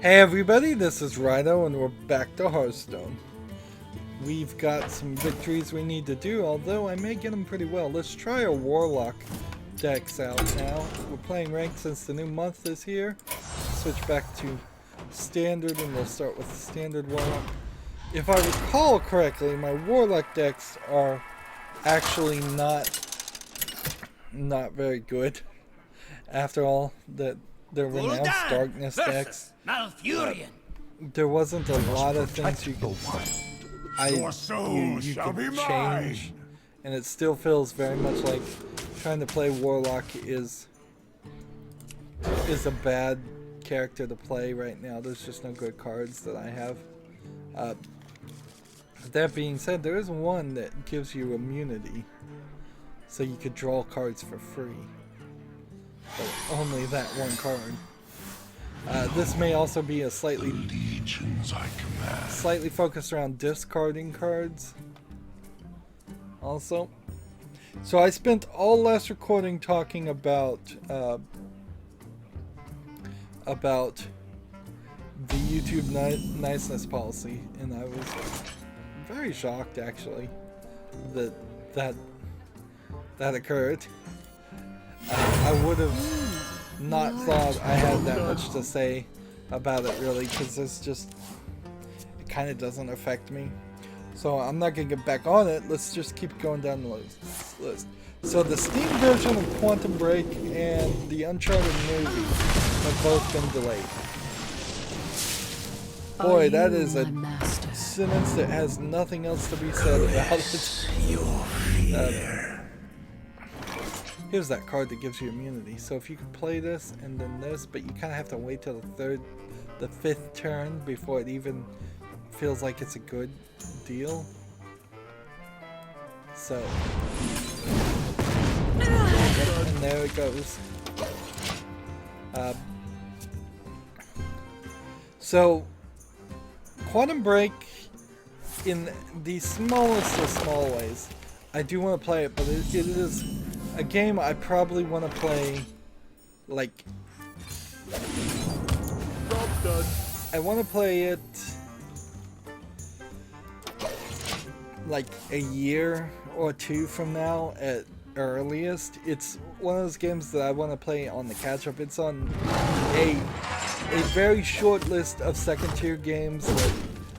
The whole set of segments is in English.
Hey everybody, this is Rydo and we're back to Hearthstone. We've got some victories we need to do, although I may get them pretty well. Let's try a Warlock decks out now. We're playing ranked since the new month is here. Switch back to standard and we'll start with standard Warlock. If I recall correctly, my Warlock decks are actually not very good. After all, they're renounced darkness decks. There wasn't a lot of things you could change, and it still feels very much like trying to play Warlock is a bad character to play right now. There's just no good cards that I have. That being said, there is one that gives you immunity, so you could draw cards for free. But only that one card. This may also be a slightly focused around discarding cards. Also, so I spent all last recording talking about the YouTube niceness policy, and I was very shocked actually that occurred. I would have not thought I had that much to say about it really, because it kind of doesn't affect me. So I'm not going to get back on it. Let's just keep going down the list. So the Steam version of Quantum Break and the Uncharted movie have both been delayed. Boy, that is a sentence that has nothing else to be said about it. Here's that card that gives you immunity. So if you can play this and then this, but you kind of have to wait till the fifth turn before it even feels like it's a good deal. So, and there it goes. So, Quantum Break, in the smallest of small ways, I do want to play it, but it is a game I probably want to play, like, I want to play it like a year or two from now at earliest. It's one of those games that I want to play on the catch-up. It's on a very short list of second-tier games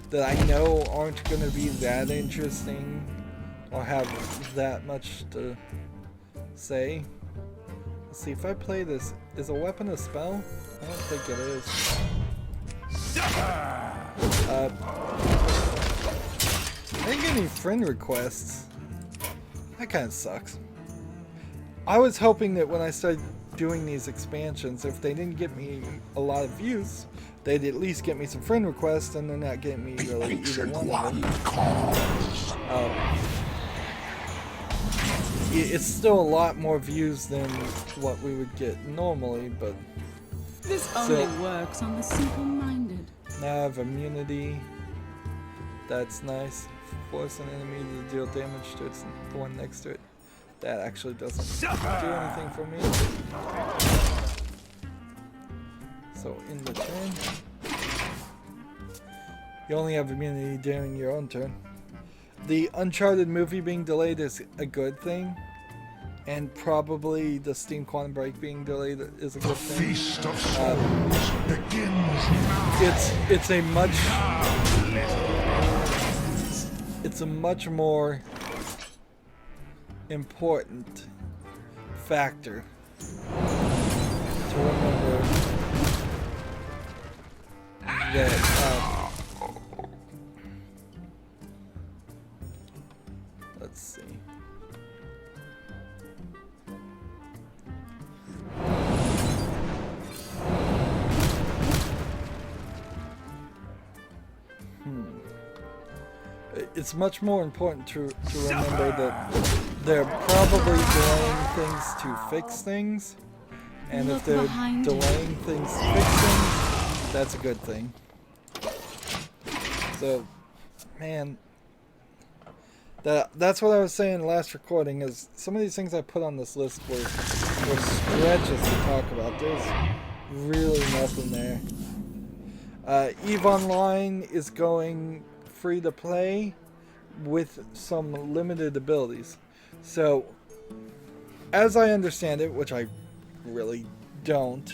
that I know aren't going to be that interesting or have that much to say. Let's see, if I play this, is a weapon a spell? I don't think it is. I didn't get any friend requests. That kind of sucks. I was hoping that when I started doing these expansions, if they didn't get me a lot of views, they'd at least get me some friend requests, and they're not getting me really either one of them. It's still a lot more views than what we would get normally, but this only works on the simple-minded. Now I have immunity. That's nice. Force an enemy to deal damage to the one next to it. That actually doesn't do anything for me. So in the turn, you only have immunity during your own turn. The Uncharted movie being delayed is a good thing, and probably the Steam Quantum Break being delayed is a good thing. It's a much more important factor to remember that let's see. It's much more important to remember that they're probably delaying things to fix things, and if they're delaying things to fix things, that's a good thing. So, man, that's what I was saying in the last recording, is some of these things I put on this list were stretches to talk about. There's really nothing there. EVE Online is going free to play with some limited abilities. So, as I understand it, which I really don't,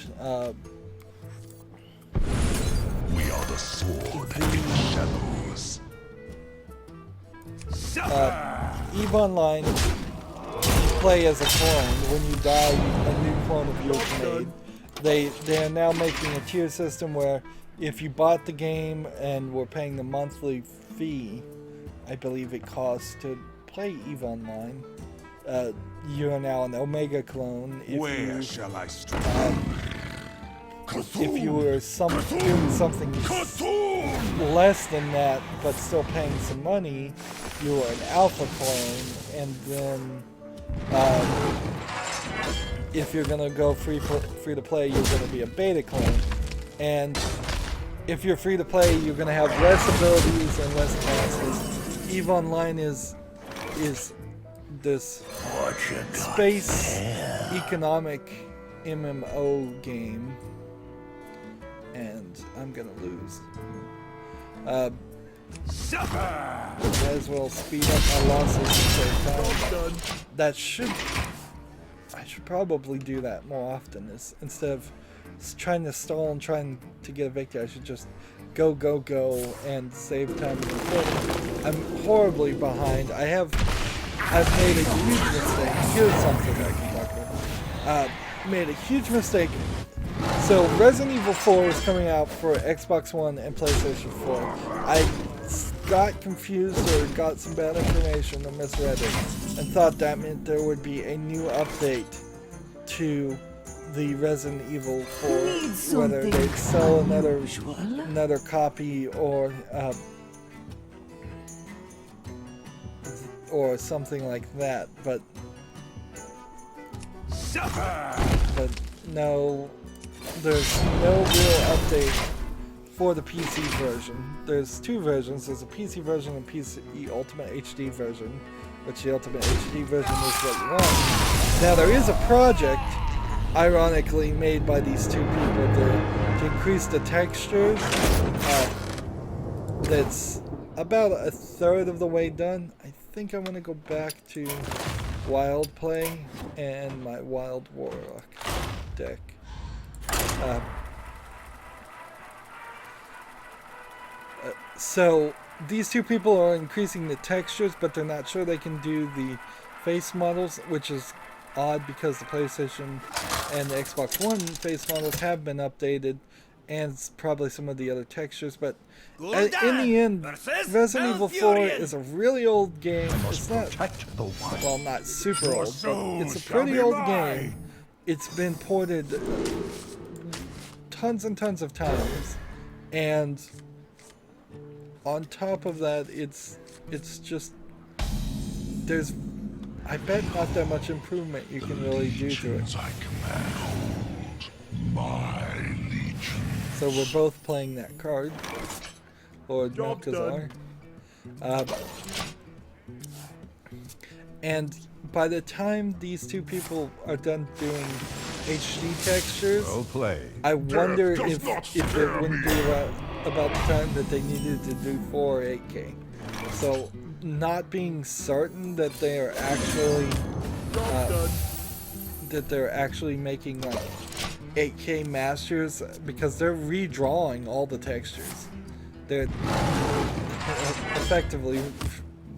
We are the sword in the shadows. EVE Online, you play as a clone. When you die, a new clone of you is made. They are now making a tier system where if you bought the game and were paying the monthly fee, I believe it costs to play EVE Online, you are now an Omega clone. Where shall I strike? If you were doing something less than that, but still paying some money, you were an alpha clone, and then if you're gonna go free to play, you're gonna be a beta clone, and if you're free to play, you're gonna have less abilities and less classes. EVE Online is this space economic MMO game. And I'm gonna lose. Might as well speed up my losses at the same time. I should probably do that more often. Instead of trying to stall and trying to get a victory, I should just go and save time in recording. I'm horribly behind. I've made a huge mistake. Here's something I can talk about. Made a huge mistake. So Resident Evil 4 is coming out for Xbox One and PlayStation 4. I got confused or got some bad information or misread it and thought that meant there would be a new update to the Resident Evil 4, whether they'd sell another copy or something like that, but no. There's no real update for the PC version. There's two versions. There's a PC version and PC Ultimate HD version, which the Ultimate HD version is what you want. Now there is a project, ironically, made by these two people to increase the textures. That's about a third of the way done. I think I'm going to go back to Wild Play and my Wild Warlock deck. So these two people are increasing the textures, but they're not sure they can do the face models, which is odd because the PlayStation and the Xbox One face models have been updated, and probably some of the other textures. But in the end, Resident Evil 4 is a really old game. It's not, well, not super old, but it's a pretty old game. It's been ported tons and tons of times, and on top of that, it's just, there's, I bet, not that much improvement you can really do to it. So we're both playing that card, Lord Melchizar. And by the time these two people are done doing HD textures, I wonder if it wouldn't be about the time that they needed to do 4 or 8K. So, not being certain that they are actually making like 8K masters, because they're redrawing all the textures. They're effectively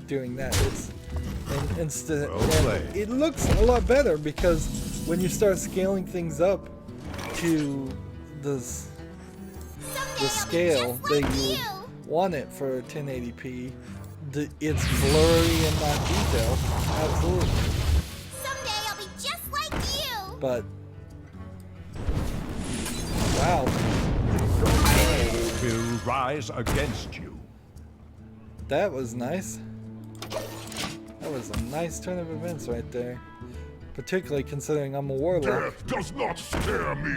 doing that. And it looks a lot better, because when you start scaling things up to the scale that you want it for 1080p, it's blurry and not detailed. Absolutely. Someday I'll be just like you. But wow. Will rise against you. That was nice. That was a nice turn of events right there. Particularly considering I'm a warlock. Death does not scare me.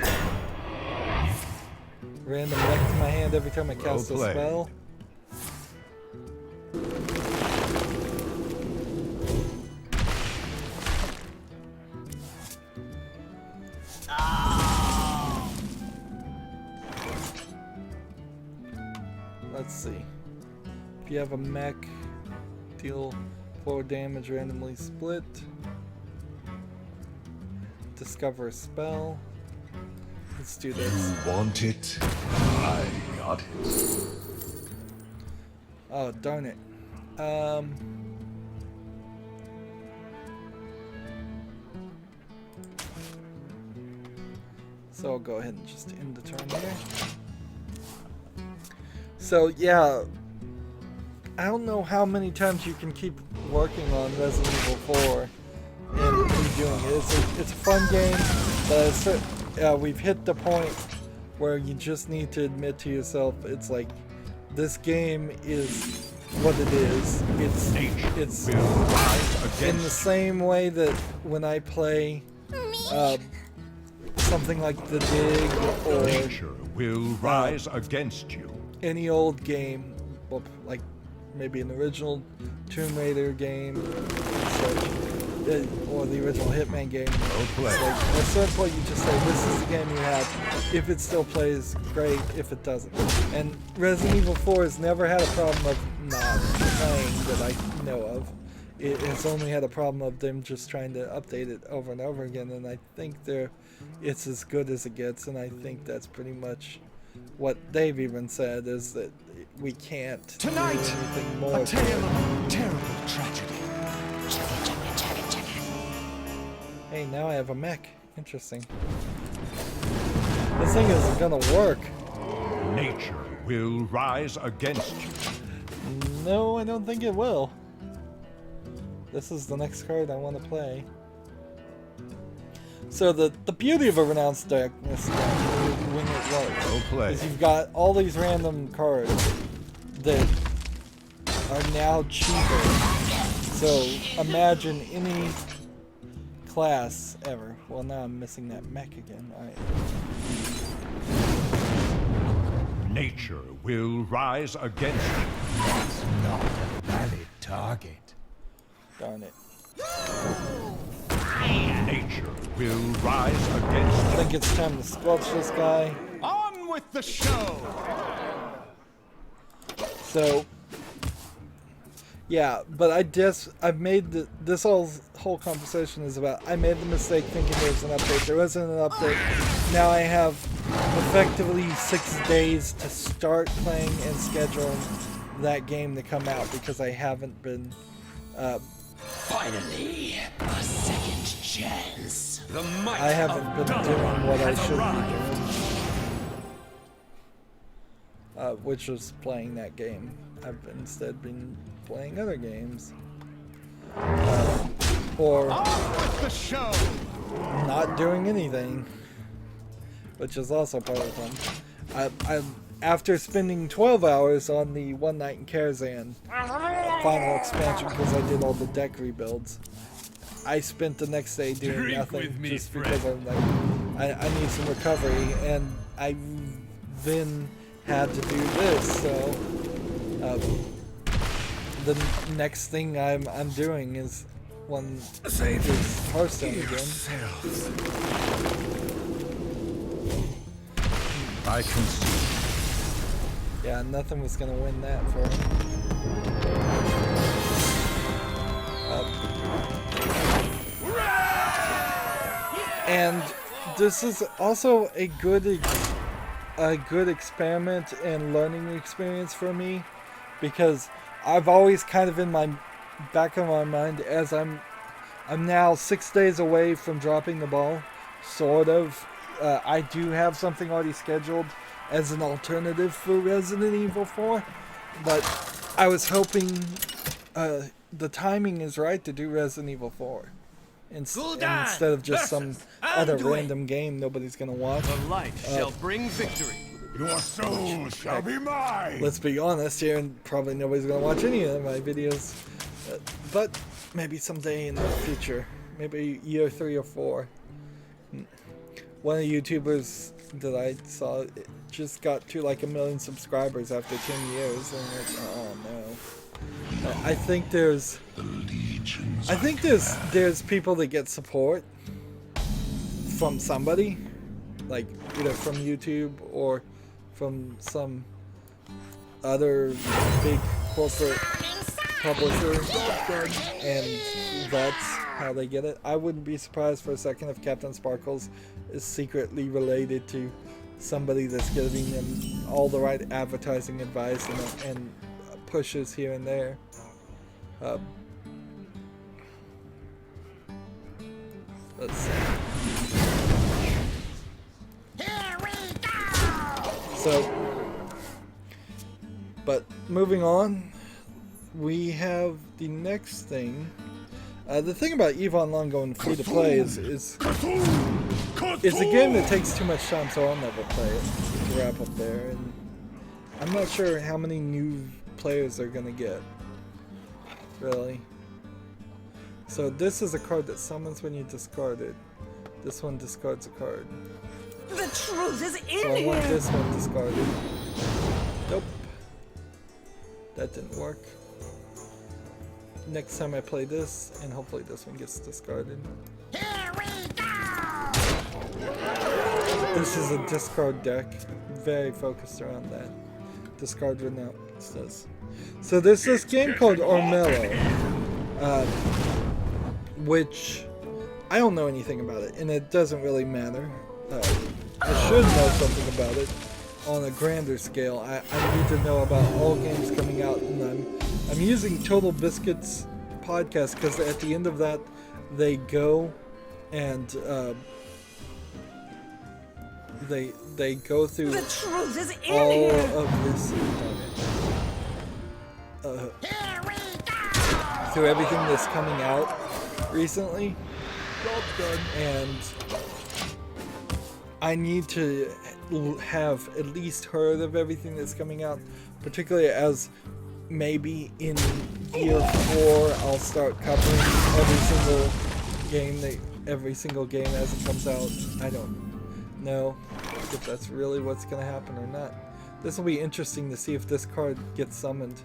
Random wreck to my hand every time I cast a spell. let's see. If you have a mech, deal 4 damage randomly split. Discover a spell. Let's do this. You want it? I got it. Oh, darn it. So I'll go ahead and just end the turn here. So yeah, I don't know how many times you can keep working on Resident Evil 4 and redoing it. It's a fun game, but we've hit the point where you just need to admit to yourself, it's like, this game is what it is. It's in the same way that when I play something like The Dig or Nature will rise against you. any old game, well, like maybe an original Tomb Raider game, or the original Hitman game. It's like, at a certain point you just say, this is the game you have. If it still plays, great. If it doesn't. And Resident Evil 4 has never had a problem of not playing that I know of. It has only had a problem of them just trying to update it over and over again, and I think it's as good as it gets, and I think that's pretty much what they've even said, is that we can't Tonight, do anything more. a tale of terrible tragedy. Hey, now I have a mech. Interesting. This thing isn't gonna work. Nature will rise against you. No, I don't think it will. This is the next card I want to play. So the beauty of a Renounced Darkness deck, when it works, Well played. is you've got all these random cards that are now cheaper. So imagine any class ever. Well, now I'm missing that mech again. Alright. Nature will rise against you. That's not a valid target. Darn it. Nature will rise against I you. think it's time to squelch this guy. On with the show! So, yeah, but I've made this whole conversation is about, I made the mistake thinking there was an update. There wasn't an update. Now I have effectively 6 days to start playing and scheduling that game to come out because I haven't been, Finally, a second chance. The might I haven't been doing what I should be doing. Which was playing that game. I've instead been playing other games. Or On with the show! not doing anything, which is also part of fun. After spending 12 hours on the One Night in Karazhan final expansion because I did all the deck rebuilds, I spent the next day doing nothing just because I'm like, I need some recovery, and I then had to do this. So the next thing I'm doing is Hearthstone again. I can see. Yeah, nothing was gonna win that for him. And this is also a good experiment and learning experience for me, because I've always kind of in my back of my mind, as I'm now 6 days away from dropping the ball, sort of. I do have something already scheduled as an alternative for Resident Evil 4, but I was hoping the timing is right to do Resident Evil 4 instead of just some other random game nobody's gonna watch. The light shall bring victory. Your soul shall be mine. Let's be honest here, and probably nobody's gonna watch any of my videos, but maybe someday in the future, maybe year 3 or 4. One of the YouTubers that I saw just got to like 1 million subscribers after 10 years, and I'm like, oh no. I think there's people that get support from somebody, like either from YouTube or from some other big corporate publisher, and that's how they get it. I wouldn't be surprised for a second if Captain Sparkles is secretly related to somebody that's giving them all the right advertising advice and pushes here and there. Let's see. Here we go! So, but moving on, we have the next thing. The thing about EVE Online going free to play is it's a game that takes too much time, so I'll never play it. To wrap up there, and I'm not sure how many new players they're gonna get. Really. So this is a card that summons when you discard it. This one discards a card. The truth is in So I want here. this one discarded. Nope. That didn't work. Next time I play this, and hopefully this one gets discarded. Here we go! This is a discard deck. Very focused around that. Discard renounces. So there's this game called Ormello, which I don't know anything about it, and it doesn't really matter. I should know something about it on a grander scale. I need to know about all games coming out, and I'm using Total Biscuits podcast because at the end of that they go and they go through The truth is in all here. of this Here we go! through everything that's coming out recently, and I need to have at least heard of everything that's coming out, particularly as maybe in year 4 I'll start covering every single game as it comes out. I don't know if that's really what's gonna happen or not. This will be interesting to see if this card gets summoned.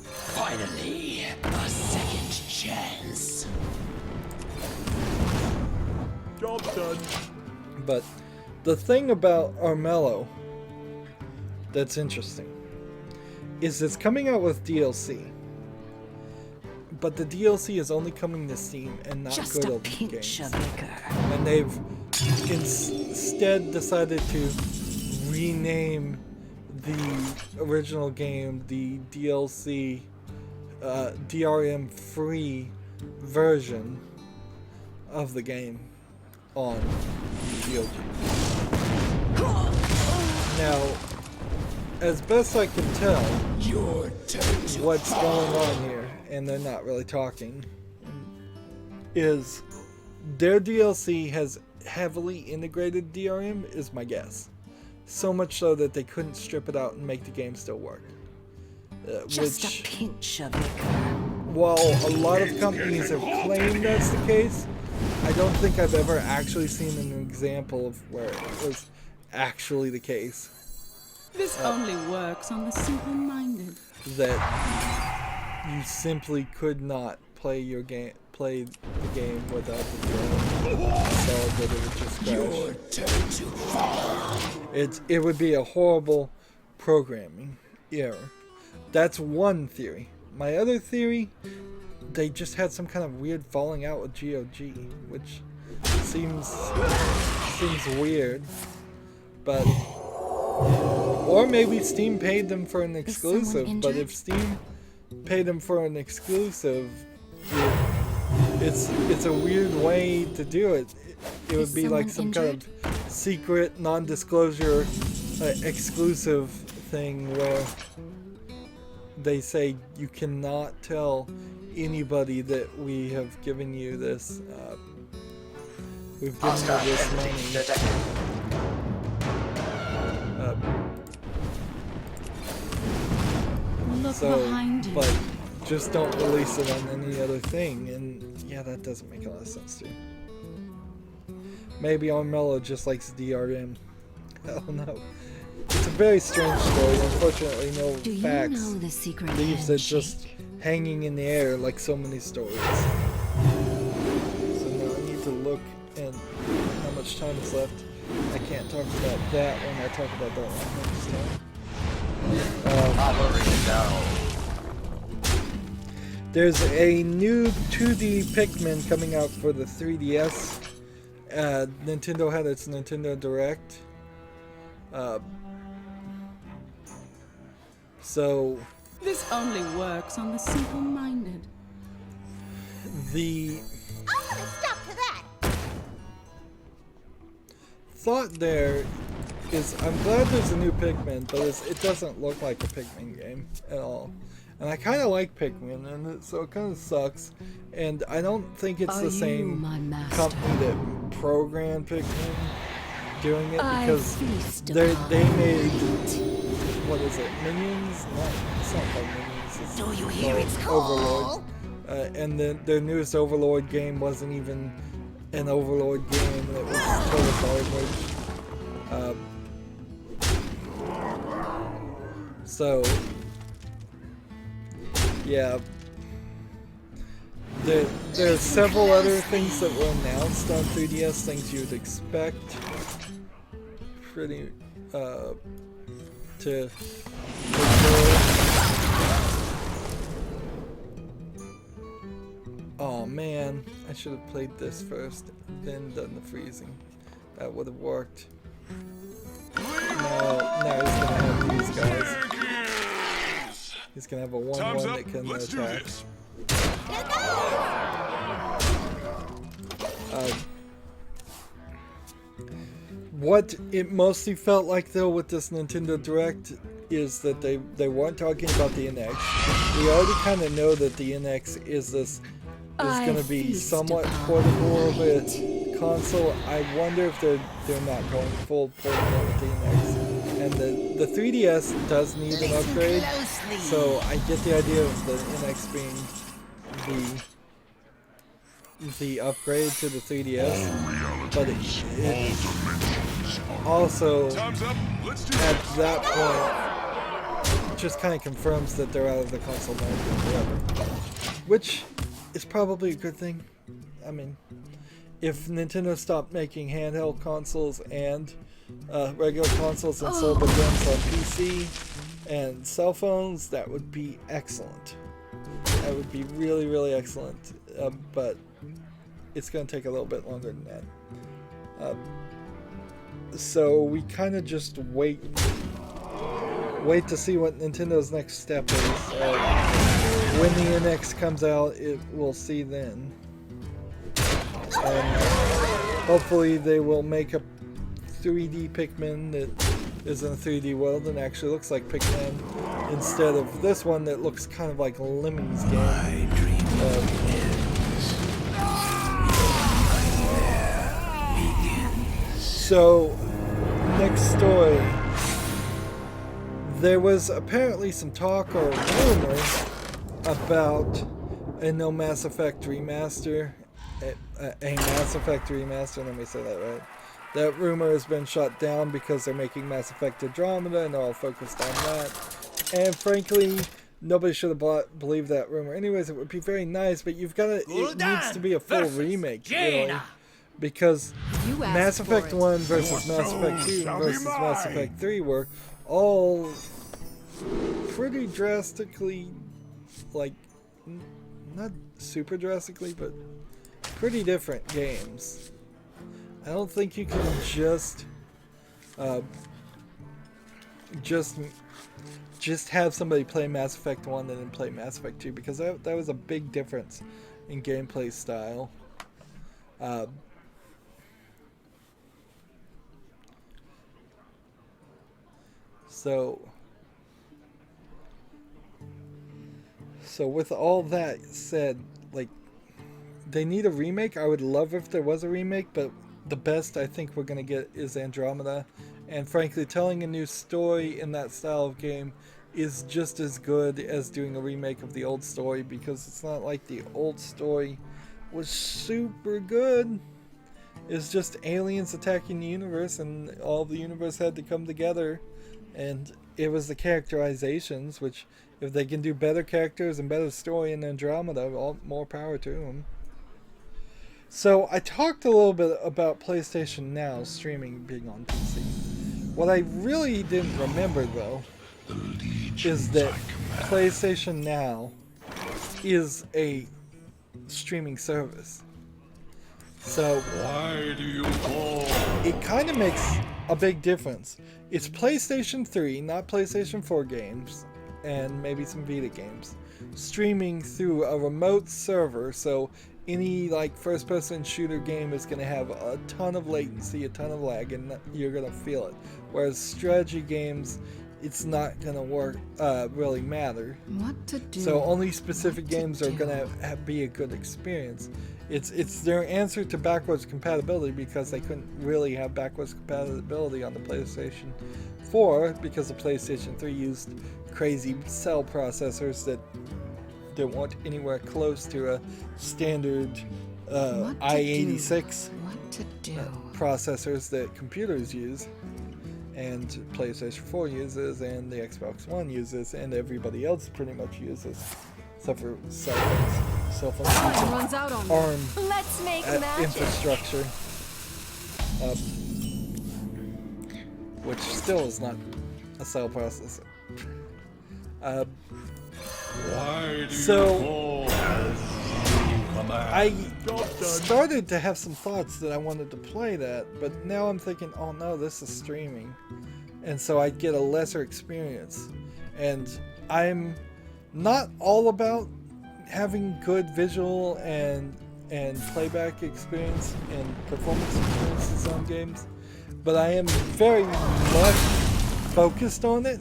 Finally, a second chance. Job done. But the thing about Ormello that's interesting is it's coming out with DLC. But the DLC is only coming to Steam and not Just good a old pinch games. of liquor. And they've instead decided to rename the original game the DLC DRM free version of the game on GOG. Now, as best I can tell, Your turn to what's going on here, and they're not really talking, is their DLC has heavily integrated DRM, is my guess. So much so that they couldn't strip it out and make the game still work. Just Which, a pinch of liquor. while a lot of companies have claimed that's the case, I don't think I've ever actually seen an example of where it was actually the case. This only works on the simple-minded. That you simply could not play the game without the DRM, so that it would just your crash. turn to follow. It would be a horrible programming error. That's one theory. My other theory, they just had some kind of weird falling out with GOG, which seems weird, but or maybe Steam paid them for an exclusive. But if Steam paid them for an exclusive, it's a weird way to do it. It would be like some kind of secret, non-disclosure, exclusive thing where they say you cannot tell anybody that we have given you this. We've given you this money. Look So, behind you. but just don't release it on any other thing, and yeah, that doesn't make a lot of sense to me. Maybe Ormello just likes DRM. I don't know. It's a very strange story. Unfortunately, no Do you facts. know the secret Leaves it handshake? just hanging in the air like so many stories. So now I need to look and how much time is left. I can't talk about that when I talk about that one next time. There's a new 2D Pikmin coming out for the 3DS. Nintendo had its Nintendo Direct. So This only works on the simple-minded. the I want to stop to that. thought there is, I'm glad there's a new Pikmin, but it doesn't look like a Pikmin game at all. And I kind of like Pikmin, and so it kind of sucks. And I don't think it's the same company that programmed Pikmin doing it, because they made, what is it, Minions? No, it's not called Minions. It's Do you hear it's Overlord. And then their newest Overlord game wasn't even an Overlord game. It was total garbage. So yeah, there's several other things that were announced on 3DS, things you'd expect pretty to occur. Oh man, I should have played this first, then done the freezing. That would have worked. Now he's gonna have these guys. He's gonna have a 1/1 that can attack. What it mostly felt like though with this Nintendo Direct is that they weren't talking about the NX. We already kind of know that the NX is going to be somewhat portable of a console. I wonder if they're not going full portable with the NX. And the 3DS does need an upgrade, so I get the idea of the NX being the upgrade to the 3DS, but it also at that point just kind of confirms that they're out of the console market forever, which is probably a good thing. I mean, if Nintendo stopped making handheld consoles and regular consoles and sold the games on PC and cell phones, that would be excellent. That would be really, really excellent. But it's going to take a little bit longer than that. So we kind of just wait to see what Nintendo's next step is. When the NX comes out, we'll see then. And hopefully they will make a 3D Pikmin that is in a 3D world and actually looks like Pikmin, instead of this one that looks kind of like Lemmy's game. So, next story. There was apparently some talk or rumor about a no Mass Effect remaster. A Mass Effect remaster, let me say that right. That rumor has been shut down because they're making Mass Effect Andromeda and they're all focused on that. And frankly, nobody should have believed that rumor. Anyways, it would be very nice, but it needs to be a full remake, really. Because Mass Effect 1 versus Mass Effect 2 versus Mass Effect 3 were all pretty drastically, like, not super drastically, but pretty different games. I don't think you can just have somebody play Mass Effect 1 and then play Mass Effect 2, because that was a big difference in gameplay style. So with all that said, like, they need a remake. I would love if there was a remake, but the best I think we're gonna get is Andromeda. And frankly, telling a new story in that style of game is just as good as doing a remake of the old story, because it's not like the old story was super good. It's just aliens attacking the universe, and all the universe had to come together. And it was the characterizations, which, if they can do better characters and better story in Andromeda, all more power to them. So I talked a little bit about PlayStation Now streaming being on PC. What I really didn't remember though is that PlayStation Now is a streaming service. So Why do you call? it kind of makes a big difference. It's PlayStation 3, not PlayStation 4 games, and maybe some Vita games, streaming through a remote server. So any like first-person shooter game is going to have a ton of latency, a ton of lag, and you're going to feel it. Whereas strategy games, it's not going to work, really matter. What to do? So only specific games are going to be a good experience. It's their answer to backwards compatibility, because they couldn't really have backwards compatibility on the PlayStation 4 because the PlayStation 3 used crazy cell processors that weren't anywhere close to a standard i86 processors that computers use, and PlayStation 4 uses, and the Xbox One uses, and everybody else pretty much uses, except for cell phones. Cell phones use runs out on ARM Let's make magic. infrastructure, which still is not a cell processor. Why do So- you call? I started to have some thoughts that I wanted to play that, but now I'm thinking, oh no, this is streaming, and so I'd get a lesser experience. And I'm not all about having good visual and playback experience and performance experiences on games, but I am very much focused on it.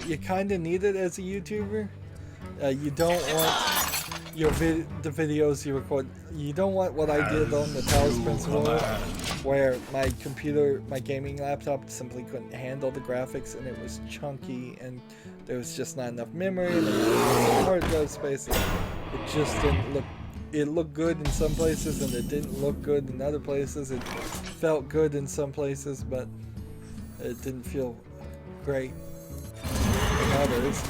You kind of need it as a YouTuber. You don't want the videos you record. You don't want what I did on the Talos Principle, where my gaming laptop simply couldn't handle the graphics, and it was chunky, and there was just not enough memory, and there was hard drive space. It just didn't look. It looked good in some places, and it didn't look good in other places. It felt good in some places, but it didn't feel great in others.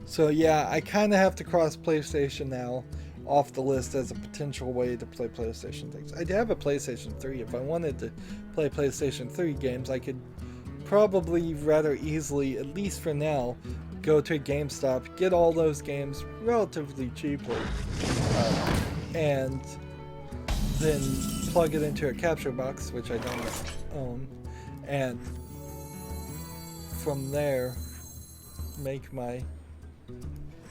So yeah, I kind of have to cross PlayStation Now off the list as a potential way to play PlayStation things. I have a PlayStation 3. If I wanted to play PlayStation 3 games, I could probably rather easily, at least for now, go to GameStop, get all those games relatively cheaply, and then plug it into a capture box, which I don't own, and from there make my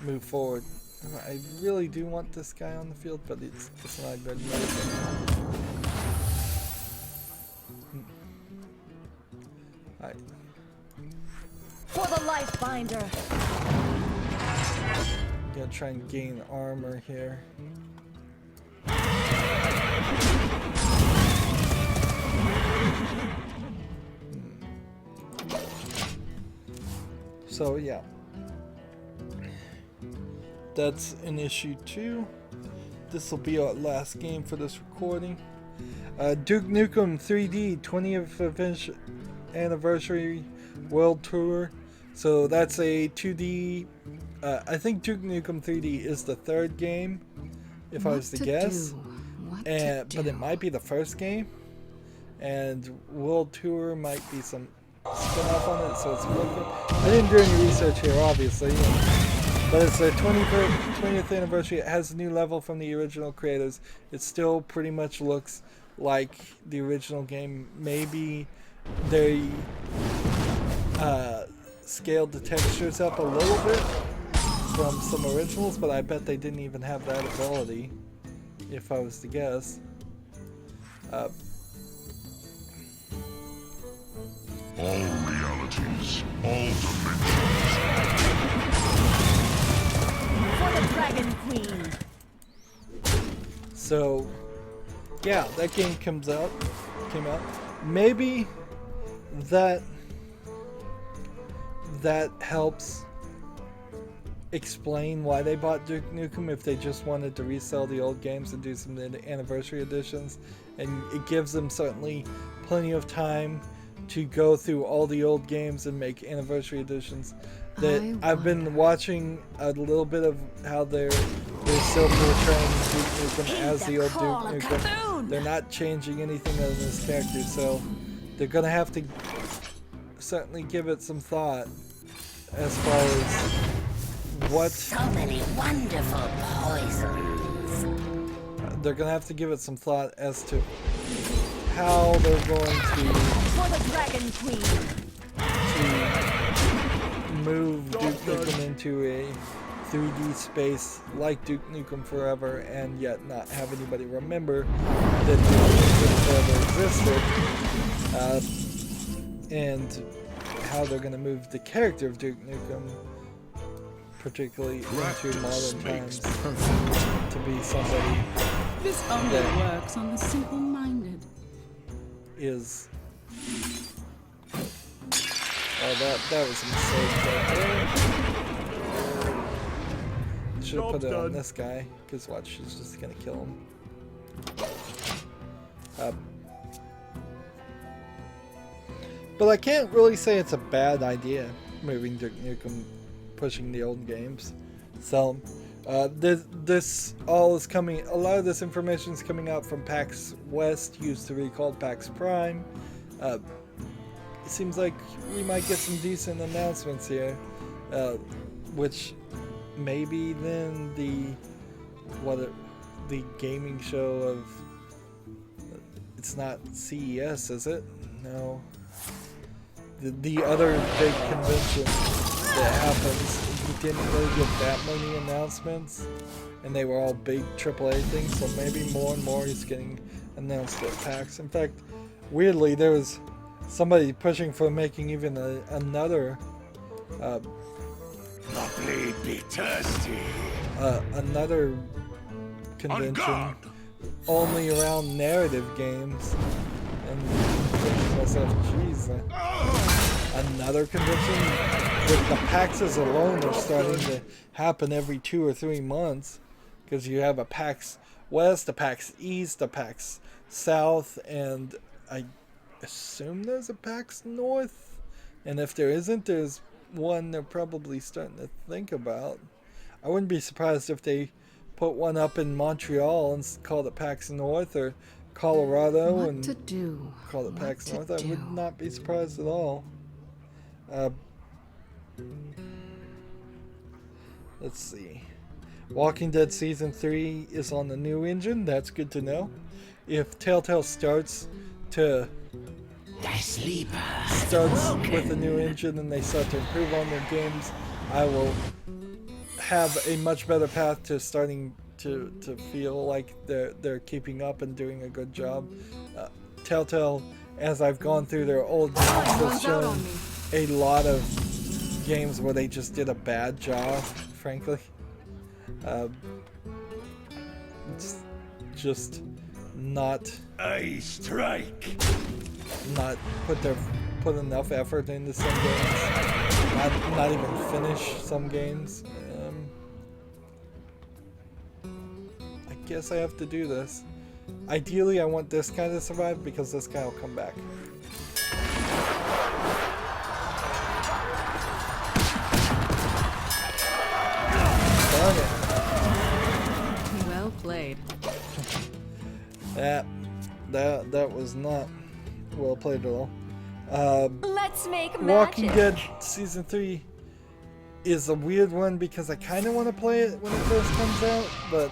move forward. I really do want this guy on the field, but it's not a good move. Alright. For the life binder. Gonna try and gain armor here. So yeah, that's an issue too. This will be our last game for this recording. Duke Nukem 3D 20th Anniversary World Tour. So that's a 2D. I think Duke Nukem 3D is the third game, if I was to guess. But it might be the first game. And World Tour might be some spin-off on it, so it's World Tour. I didn't do any research here, obviously. But it's the 20th anniversary. It has a new level from the original creators. It still pretty much looks like the original game. Maybe they scaled the textures up a little bit from some originals, but I bet they didn't even have that ability, if I was to guess. All realities, all dimensions. For the Dragon Queen. So, yeah, that game came out. Maybe that helps explain why they bought Duke Nukem, if they just wanted to resell the old games and do some anniversary editions, and it gives them certainly plenty of time to go through all the old games and make anniversary editions. I've been watching a little bit of how they're still portraying Duke Nukem as the old Duke Nukem. They're not changing anything on this character, so they're gonna have to certainly give it some thought as far as what. So many wonderful poisons. They're gonna have to give it some thought as to how they're going to For the Dragon Queen. move Duke Nukem into a 3D space like Duke Nukem Forever, and yet not have anybody remember that Duke Nukem Forever existed, and how they're going to move the character of Duke Nukem, particularly into modern times, to be somebody This only works on the simple-minded. is. Oh, that was a mistake right there. Should have put it on this guy, because watch, she's just gonna kill him. But I can't really say it's a bad idea, moving Duke Nukem, pushing the old games. So, this all is coming, a lot of this information is coming out from PAX West, used to be called PAX Prime. It seems like we might get some decent announcements here, which maybe then the gaming show of, it's not CES, is it? No. The other big convention that happens, we didn't really get that many announcements, and they were all big AAA things, so maybe more and more is getting announced at PAX. In fact, weirdly, there was somebody pushing for making even another The blade be thirsty. another convention only around narrative games, and thinking to myself, jeez, another convention? With the PAXs alone are starting to happen every 2 or 3 months, because you have a PAX West, a PAX East, a PAX South, and I assume there's a PAX North, and if there isn't, there's one they're probably starting to think about. I wouldn't be surprised if they put one up in Montreal and call it PAX North, or Colorado What and to do? call it What PAX to North. I do? would not be surprised at all. Let's see. Walking Dead Season 3 is on the new engine. That's good to know. If Telltale starts with a new engine and they start to improve on their games, I will have a much better path to starting to feel like they're keeping up and doing a good job. Telltale, as I've gone through their old games, has shown a lot of games where they just did a bad job, frankly. It's just not put enough effort into some games. Not even finish some games. I guess I have to do this. Ideally, I want this guy to survive because this guy will come back. Darn it. Well played. That was not well played at all. Let's make magic. Walking Dead Season 3 is a weird one because I kind of want to play it when it first comes out, but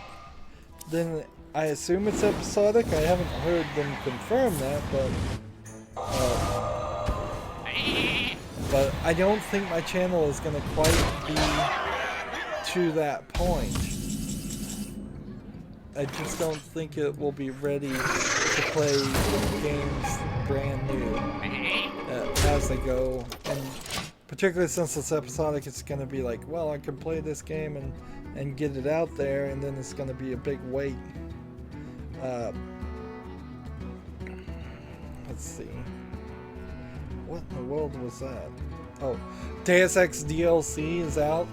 then I assume it's episodic. I haven't heard them confirm that, but I don't think my channel is going to quite be to that point. I just don't think it will be ready to play games brand new as they go, and particularly since it's episodic, it's going to be like, well, I can play this game and get it out there, and then it's going to be a big wait. Let's see. What in the world was that? Oh, Deus Ex DLC is out.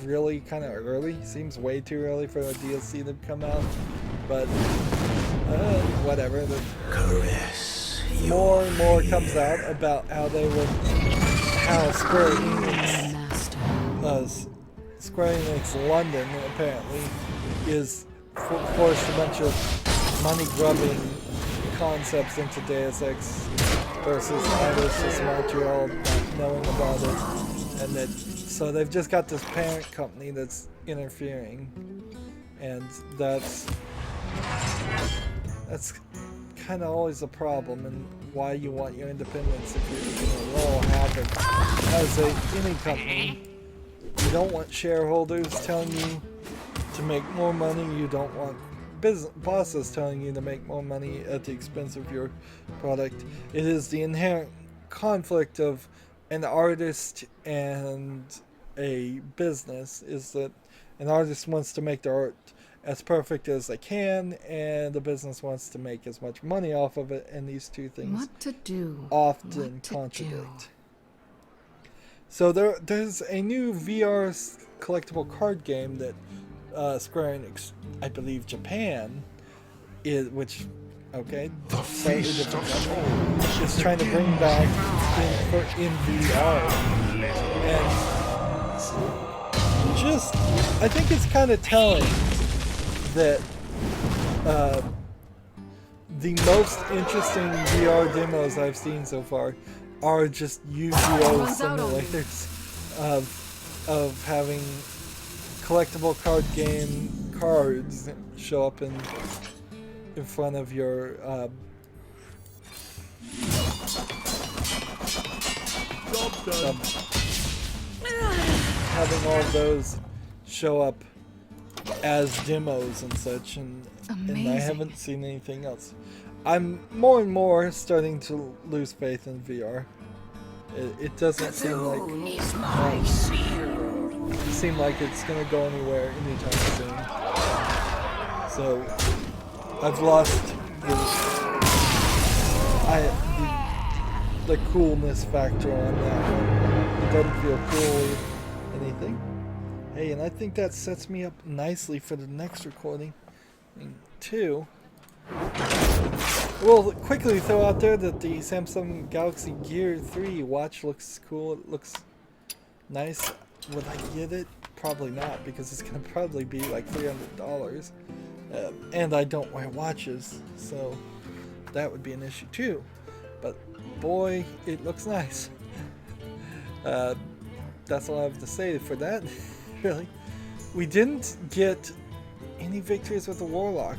Really kind of early. Seems way too early for a DLC to come out. But, whatever. Caress more and more comes out about how Square Enix, Square Enix London apparently is forced a bunch of money-grubbing concepts into Deus Ex versus others just Montreal not knowing about it, and so they've just got this parent company that's interfering, and that's kind of always a problem, and why you want your independence if you're going to roll havoc as any company. You don't want shareholders telling you to make more money. You don't want business bosses telling you to make more money at the expense of your product. It is the inherent conflict of an artist and a business, is that an artist wants to make the art as perfect as they can, and the business wants to make as much money off of it, and these two things often contradict. So there's a new VR collectible card game that Square Enix, I believe Japan, which, okay, slightly different company, is trying to bring back in VR. And just, I think it's kind of telling that the most interesting VR demos I've seen so far are just Yu-Gi-Oh simulators of having collectible card game cards show up in front of your having all of those show up as demos and such, and I haven't seen anything else. I'm more and more starting to lose faith in VR. It doesn't seem like it's gonna go anywhere anytime soon. So I've lost the coolness factor on that one. It doesn't feel cool or anything. Hey, and I think that sets me up nicely for the next recording too. We'll quickly throw out there that the Samsung Galaxy Gear 3 watch looks cool. It looks nice. Would I get it? Probably not, because it's going to probably be like $300. And I don't wear watches, so that would be an issue too. But boy, it looks nice. That's all I have to say for that. Really. We didn't get any victories with the Warlock.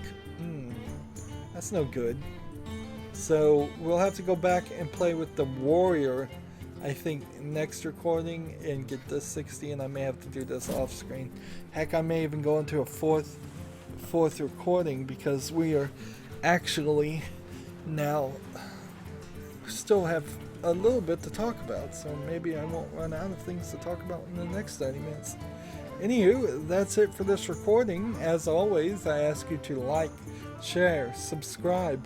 That's no good. So we'll have to go back and play with the Warrior, I think, next recording, and get this 60, and I may have to do this off screen. Heck, I may even go into a fourth recording, because we are actually now still have a little bit to talk about, so maybe I won't run out of things to talk about in the next 30 minutes. Anywho, that's it for this recording. As always, I ask you to like, share, subscribe,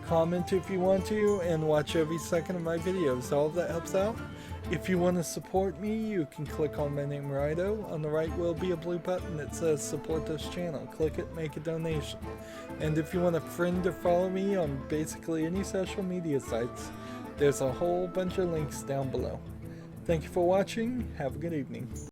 comment if you want to, and watch every second of my videos. All of that helps out. If you want to support me, you can click on my name, Rydo. On the right will be a blue button that says support this channel. Click it, make a donation. And if you want a friend or follow me on basically any social media sites, there's a whole bunch of links down below. Thank you for watching. Have a good evening.